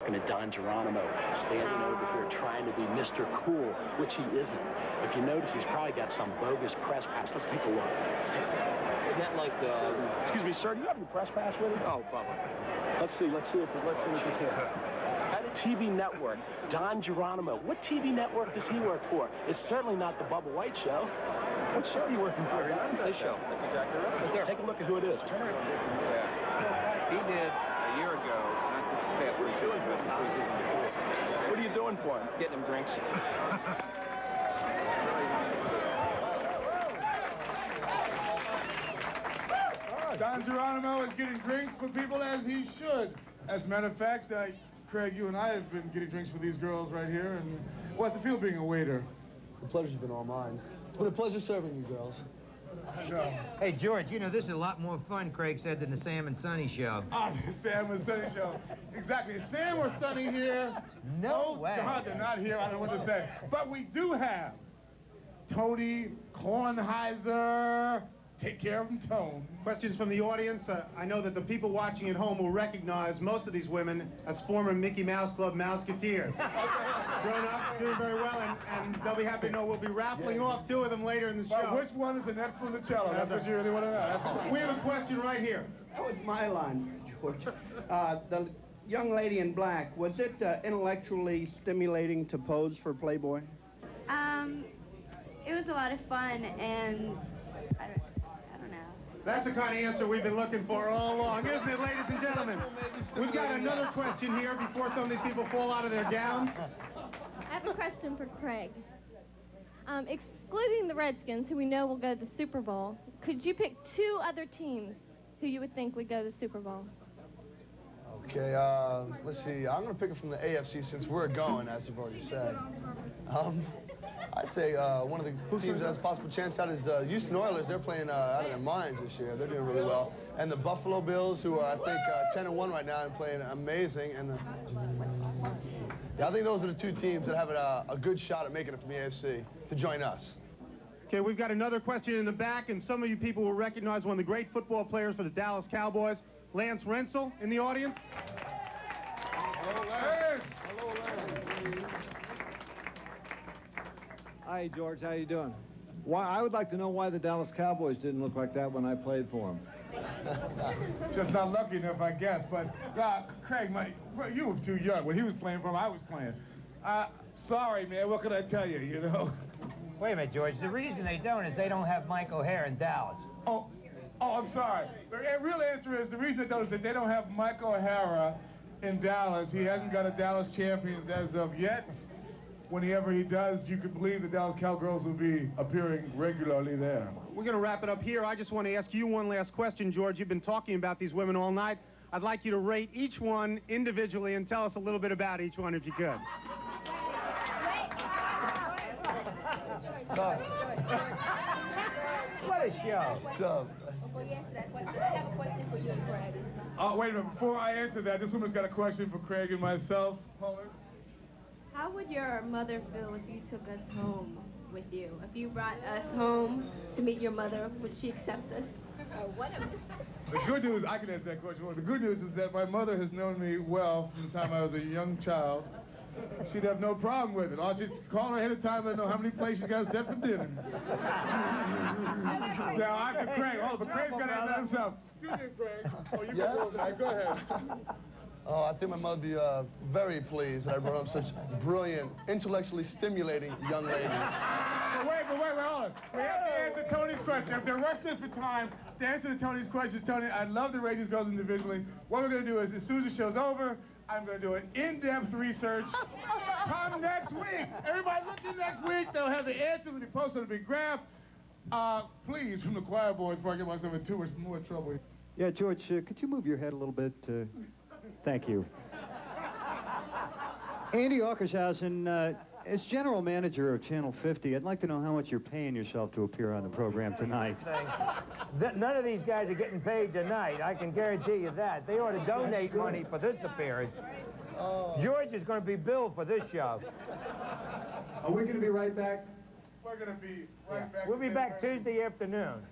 looking at Don Geronimo standing over here trying to be Mr. Cool, which he isn't. If you notice, he's probably got some bogus press pass. Let's take a look. Isn't that like the... Excuse me, sir, do you have the press pass with you? Oh, Bubba. Let's see what this is. At a TV network, Don Geronimo. What TV network does he work for? It's certainly not the Bubba White Show. What show are you working for? This show. That's exactly right. Right there. Take a look at who it is. Turn around. Yeah. He did a year ago, not this past preseason, but the preseason before. What are you doing for him? Getting him drinks. Don Geronimo is getting drinks for people as he should. As a matter of fact, Craig, you and I have been getting drinks for these girls right here, and what's it feel being a waiter? The pleasure's been all mine. It's been a pleasure serving you girls. Hey, George, you know, this is a lot more fun, Craig said, than the Sam and Sonny show. Ah, the Sam and Sonny show. Exactly. If Sam or Sonny here? No way. God, they're not here. I don't know what to say. But we do have Tony Kornheiser. Take care of them, Tone. Questions from the audience. I know that the people watching at home will recognize most of these women as former Mickey Mouse Club Mouseketeers. Grown up, doing very well, and they'll be happy to know we'll be raffling off 2 of them later in the show. But which one is Annette Funicello? That's what you really want to know. We have a question right here. That was my line, George. The young lady in black, was it intellectually stimulating to pose for Playboy? It was a lot of fun, and I don't know. That's the kind of answer we've been looking for all along, isn't it, ladies and gentlemen? We've got another question here before some of these people fall out of their gowns. I have a question for Craig. Excluding the Redskins, who we know will go to the Super Bowl, could you pick 2 other teams who you would think would go to the Super Bowl? Okay, let's see. I'm going to pick it from the AFC since we're going, as you've already said. I'd say one of the teams that has a possible chance out is Houston Oilers. They're playing out of their minds this year. They're doing really well. And the Buffalo Bills, who are, I think, 10-1 right now and playing amazing. And yeah, I think those are the 2 teams that have a good shot at making it from the AFC to join us. Okay, we've got another question in the back, and some of you people will recognize one of the great football players for the Dallas Cowboys, Lance Rentzel, in the audience. Hello, Lance. Hello, Lance. Hi, George. How you doing? I would like to know why the Dallas Cowboys didn't look like that when I played for them. Just not lucky enough, I guess. But, Craig, you were too young. When he was playing for him, I was playing. Sorry, man. What can I tell you, you know? Wait a minute, George. The reason they don't is they don't have Mike O'Harra in Dallas. Oh, I'm sorry. The real answer is the reason they don't is that they don't have Mike O'Harra in Dallas. He hasn't got a Dallas Champions as of yet. Whenever he does, you can believe the Dallas Cowgirls will be appearing regularly there. We're going to wrap it up here. I just want to ask you one last question, George. You've been talking about these women all night. I'd like you to rate each one individually and tell us a little bit about each one if you could. What a show. Before you answer that question, I have a question for you and Craig. Wait a minute. Before I answer that, this woman's got a question for Craig and myself. Pollard? How would your mother feel if you took us home with you? If you brought us home to meet your mother, would she accept us? The good news, I can answer that question. The good news is that my mother has known me well from the time I was a young child. She'd have no problem with it. I'll just call her ahead of time and know how many places she's got to set for dinner. Now, I can Craig. Oh, but Craig's got to answer himself. Excuse me, Craig. Oh, you Yes? go ahead. Oh, I think my mother would be very pleased that I brought up such brilliant, intellectually stimulating young ladies. But wait, hold on. We have to answer Tony's question. If they rush this for time, to answer Tony's questions, Tony, I'd love to rate these girls individually. What we're going to do is, as soon as the show's over, I'm going to do an in-depth research. Come next week. Everybody look in next week. They'll have the answers to be posted on the big graph. Please, from the choir boys, before I get myself in too much more trouble. Yeah, George, could you move your head a little bit? Thank you. Andy Ockershausen, as general manager of Channel 50, I'd like to know how much you're paying yourself to appear on the program tonight. None of these guys are getting paid tonight. I can guarantee you that. They ought to donate money for this appearance. George is going to be billed for this show. Are we going to be right back? We're going to be right back. We'll be back Tuesday afternoon.